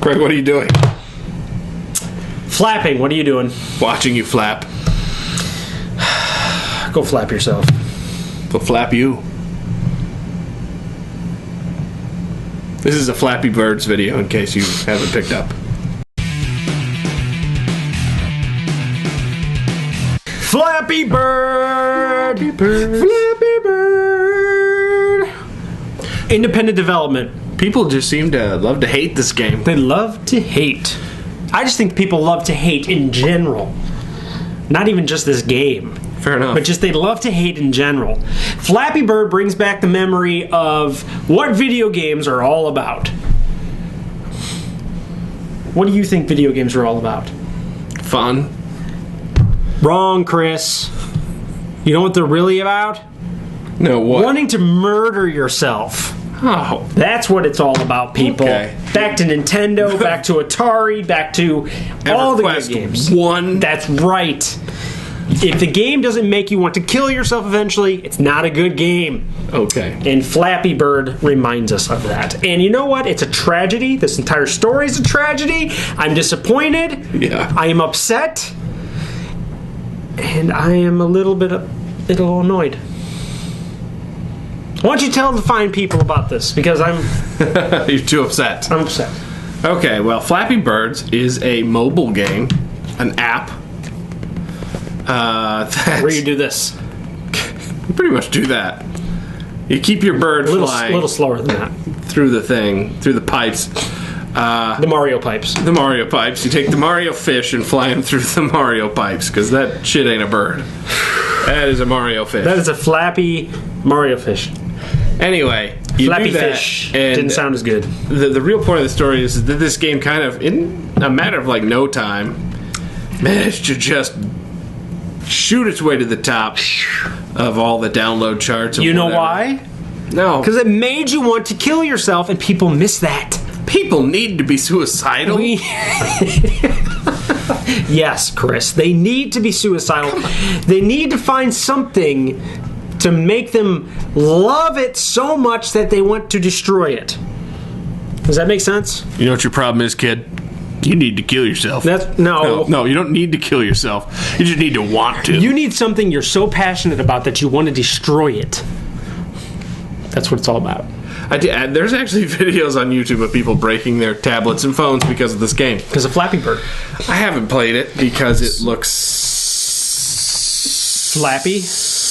Craig, what are you doing? Flapping. What are you doing? Watching you flap. Go flap yourself. Go flap you. This is a Flappy Birds video, in case you haven't picked up. Flappy Bird! Flappy Bird. Flappy Bird! Independent development. People just seem to love to hate this game. They love to hate. I just think people love to hate in general. Not even just this game. Fair enough. But just they love to hate in general. Flappy Bird brings back the memory of what video games are all about. What do you think video games are all about? Fun. Wrong, Chris. You know what they're really about? No, what? Wanting to murder yourself. Oh. That's what it's all about, people. Okay. Back to Nintendo, back to Atari, back to all the good games. 1. That's right. If the game doesn't make you want to kill yourself eventually, it's not a good game. Okay. And Flappy Bird reminds us of that. And you know what? It's a tragedy. This entire story is a tragedy. I'm disappointed. Yeah. I am upset. And I am a little annoyed. Why don't you tell the fine people about this? Because You're too upset. I'm upset. Okay, well, Flappy Birds is a mobile game, an app. Where you do this. You pretty much do that. You keep your bird flying. A little slower than that. Through the pipes. The Mario pipes. The Mario pipes. You take the Mario fish and fly them through the Mario pipes, because that shit ain't a bird. That is a Mario fish. That is a flappy Mario fish. Anyway, you Flappy do that, fish. and Didn't sound as good. The real point of the story is that this game kind of, in a matter of like no time, managed to just shoot its way to the top of all the download charts. You know why? No. Because it made you want to kill yourself, and people miss that. People need to be suicidal. Yes, Chris. They need to be suicidal. They need to find something to make them love it so much that they want to destroy it. Does that make sense? You know what your problem is, kid? You need to kill yourself. No, you don't need to kill yourself. You just need to want to. You need something you're so passionate about that you want to destroy it. That's what it's all about. There's actually videos on YouTube of people breaking their tablets and phones because of this game. Because of Flappy Bird. I haven't played it because it looks... Flappy?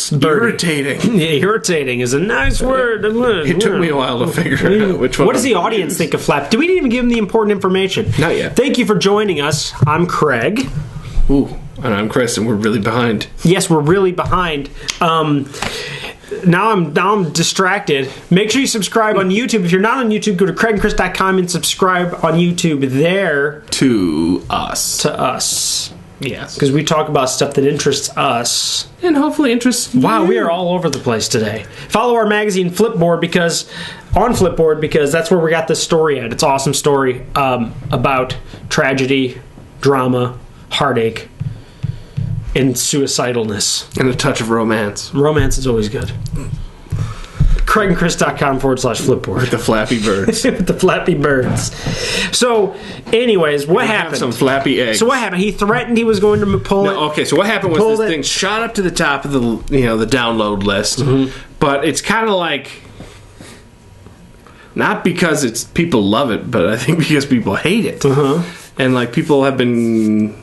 Irritating. Yeah, irritating is a nice word. It took me a while to figure out which one. What does the audience think of Flappy? Did we even give them the important information? Not yet. Thank you for joining us. I'm Craig. Ooh, and I'm Chris, and we're really behind. Yes, we're really behind. Now I'm distracted. Make sure you subscribe on YouTube. If you're not on YouTube, go to craigandchris.com and subscribe on YouTube there. To us. Yes. Because we talk about stuff that interests us. And hopefully interests you. Wow, we are all over the place today. Follow our magazine Flipboard because that's where we got this story at. It's an awesome story about tragedy, drama, heartache, and suicidalness. And a touch of romance. Romance is always good. craigandchris.com/flipboard. With the Flappy Birds. With the Flappy Birds. So, anyways, what happened? Have some flappy eggs. So what happened? He threatened he was going to pull it. Okay, so what happened was this thing shot up to the top of the download list. Mm-hmm. But it's kind of like, not because it's people love it, but I think because people hate it. Uh-huh. And like people have been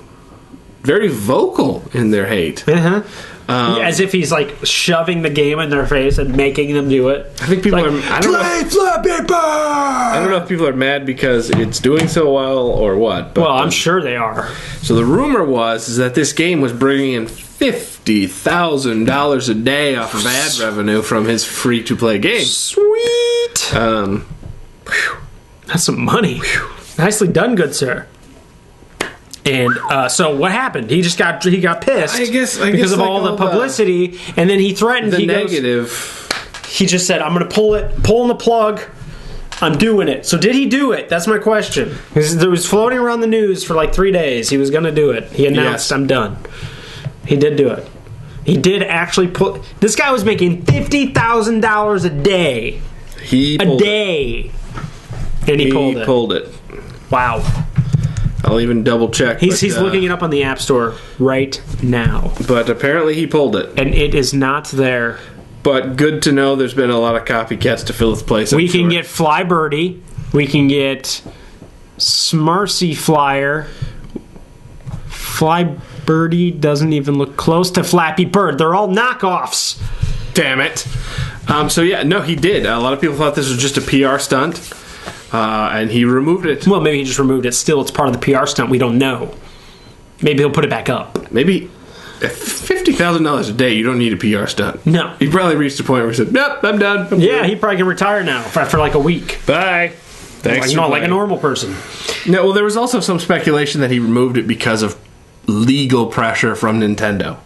very vocal in their hate. Uh-huh. As if he's like shoving the game in their face and making them do it. I think people are. I don't know if people are mad because it's doing so well or what. But well, I'm sure they are. So the rumor is that this game was bringing in $50,000 a day off of ad revenue from his free-to-play game. Sweet. That's some money. Nicely done, good sir. And so what happened? He got pissed. I guess because of all the publicity, and then he threatened. He just said, "I'm going to pulling the plug. I'm doing it." So did he do it? That's my question. It was floating around the news for like 3 days. He was going to do it. He announced, "I'm done." He did do it. He did actually put. This guy was making $50,000 a day. And he pulled it. Wow. I'll even double check. He's looking it up on the App Store right now. But apparently he pulled it. And it is not there. But good to know there's been a lot of copycats to fill its place. We can get Fly Birdie. We can get Smarcy Flyer. Fly Birdie doesn't even look close to Flappy Bird. They're all knockoffs. Damn it. So yeah, no, he did. A lot of people thought this was just a PR stunt. And he removed it. Well, maybe he just removed it. Still, it's part of the PR stunt. We don't know. Maybe he'll put it back up. Maybe at $50,000 a day, you don't need a PR stunt. No. He probably reached a point where he said, "Yep, I'm done." He probably can retire now for like a week. Bye. Thanks. Like a normal person. No, well, there was also some speculation that he removed it because of legal pressure from Nintendo.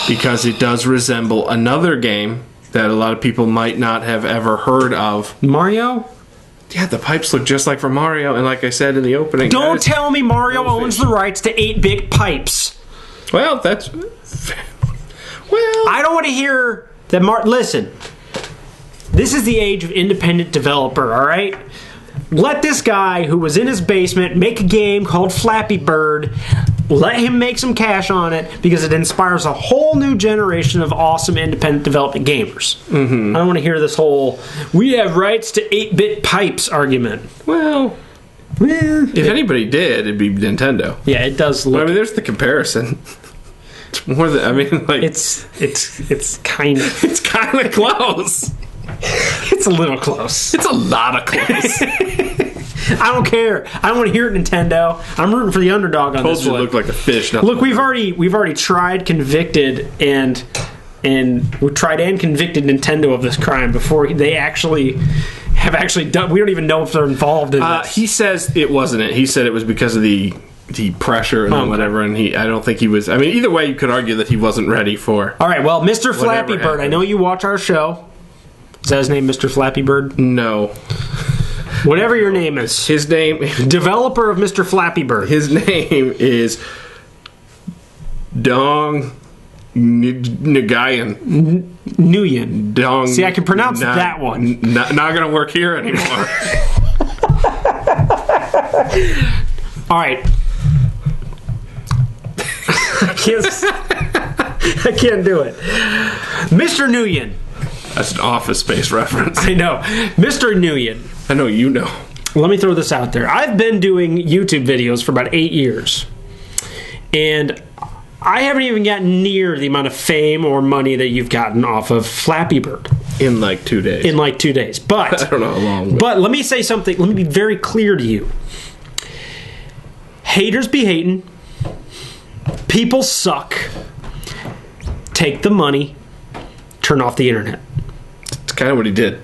Because it does resemble another game that a lot of people might not have ever heard of. Mario? Yeah, the pipes look just like from Mario, and like I said in the opening... Don't tell me Mario owns the rights to 8-bit pipes. Well, that's... Well... I don't want to hear that... Listen. This is the age of independent developer, alright? Let this guy who was in his basement make a game called Flappy Bird. Let him make some cash on it because it inspires a whole new generation of awesome independent development gamers. Mm-hmm. I don't want to hear this whole "we have rights to 8-bit pipes" argument. Well, if anybody did, it'd be Nintendo. Yeah, it does look... But, I mean, there's the comparison. It's more than... I mean, like... It's kind of... It's kind of close. It's a little close. It's a lot of close. I don't care. I don't want to hear it, Nintendo. I'm rooting for the underdog on this one. Look like a fish. Look, we've already tried, convicted, and we've tried and convicted Nintendo of this crime before they actually have done. We don't even know if they're involved in this. He says it wasn't it. He said it was because of the pressure and whatever. And I don't think he was. I mean, either way, you could argue that he wasn't ready for. All right. Well, Mr. Flappy Bird, I know you watch our show. Is that his name, Mr. Flappy Bird? No. Whatever your name is. His name... Developer of Mr. Flappy Bird. His name is... Dong... Nagayan. Nguyen. Dong... See, I can pronounce that one. Not going to work here anymore. All right. I can't do it. Mr. Nguyen. That's an Office Space reference. I know. Mr. Nguyen. I know you know. Let me throw this out there. I've been doing YouTube videos for about 8 years. And I haven't even gotten near the amount of fame or money that you've gotten off of Flappy Bird. In like 2 days. But... I don't know how long. But let me say something. Let me be very clear to you. Haters be hating. People suck. Take the money. Turn off the internet. That's kind of what he did.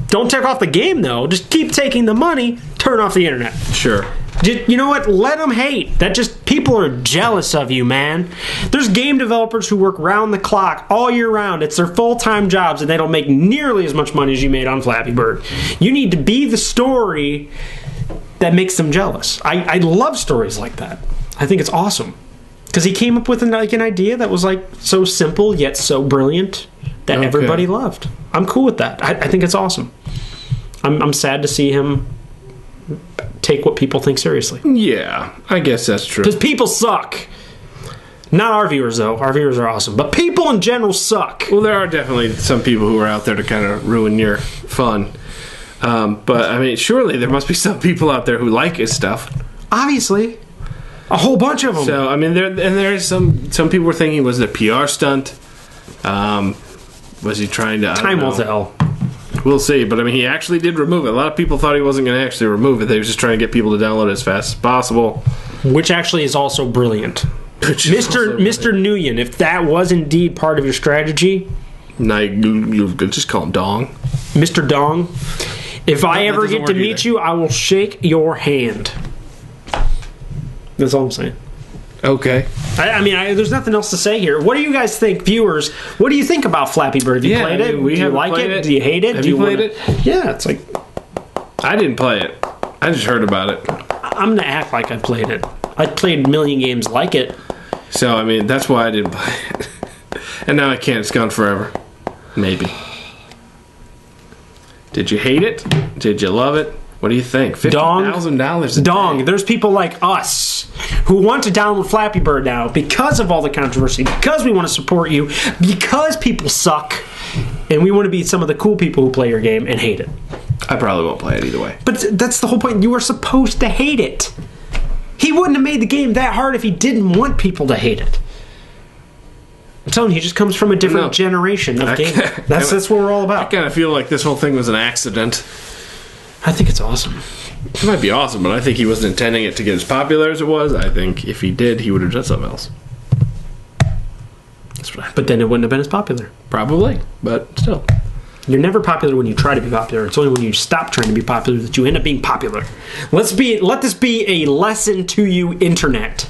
Don't take off the game, though. Just keep taking the money. Turn off the internet. Sure. You know what? Let them hate. People are jealous of you, man. There's game developers who work round the clock all year round. It's their full-time jobs, and they don't make nearly as much money as you made on Flappy Bird. You need to be the story that makes them jealous. I love stories like that. I think it's awesome. Because he came up with an idea that was like so simple yet so brilliant that everybody loved. I'm cool with that. I think it's awesome. I'm sad to see him take what people think seriously. Yeah, I guess that's true. Because people suck. Not our viewers, though. Our viewers are awesome. But people in general suck. Well, there are definitely some people who are out there to kind of ruin your fun. But, I mean, surely there must be some people out there who like his stuff. Obviously. A whole bunch of them. So, I mean, there's some people were thinking, was it a PR stunt? Was he trying to... Time will tell. We'll see. But, I mean, he actually did remove it. A lot of people thought he wasn't going to actually remove it. They were just trying to get people to download it as fast as possible. Which actually is also brilliant. Mr. Nguyen, if that was indeed part of your strategy... No, you just call him Dong. Mr. Dong. If I ever get to meet you, I will shake your hand. That's all I'm saying. Okay. I mean, there's nothing else to say here. What do you guys think, viewers? What do you think about Flappy Bird? Have you played it? Do you like it? Do you hate it? Have you played it? Yeah, it's like... I didn't play it. I just heard about it. I'm going to act like I played it. I played a million games like it. So, I mean, that's why I didn't play it. And now I can't. It's gone forever. Maybe. Did you hate it? Did you love it? What do you think? $50,000. Dong. There's people like us who want to download Flappy Bird now because of all the controversy, because we want to support you, because people suck, and we want to be some of the cool people who play your game and hate it. I probably won't play it either way. But that's the whole point. You are supposed to hate it. He wouldn't have made the game that hard if he didn't want people to hate it. I'm telling you, he just comes from a different generation of gaming. That's what we're all about. I kind of feel like this whole thing was an accident. I think it's awesome. It might be awesome, but I think he wasn't intending it to get as popular as it was. I think if he did, he would have done something else. But then it wouldn't have been as popular. Probably, but still. You're never popular when you try to be popular. It's only when you stop trying to be popular that you end up being popular. Let this be a lesson to you, Internet.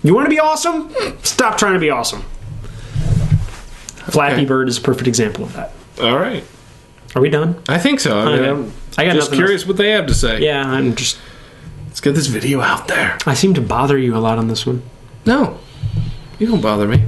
You want to be awesome? Stop trying to be awesome. Flappy Bird is a perfect example of that. All right. Are we done? I think so. I got just curious else. What they have to say. Yeah, I'm just... Let's get this video out there. I seem to bother you a lot on this one. No. You don't bother me.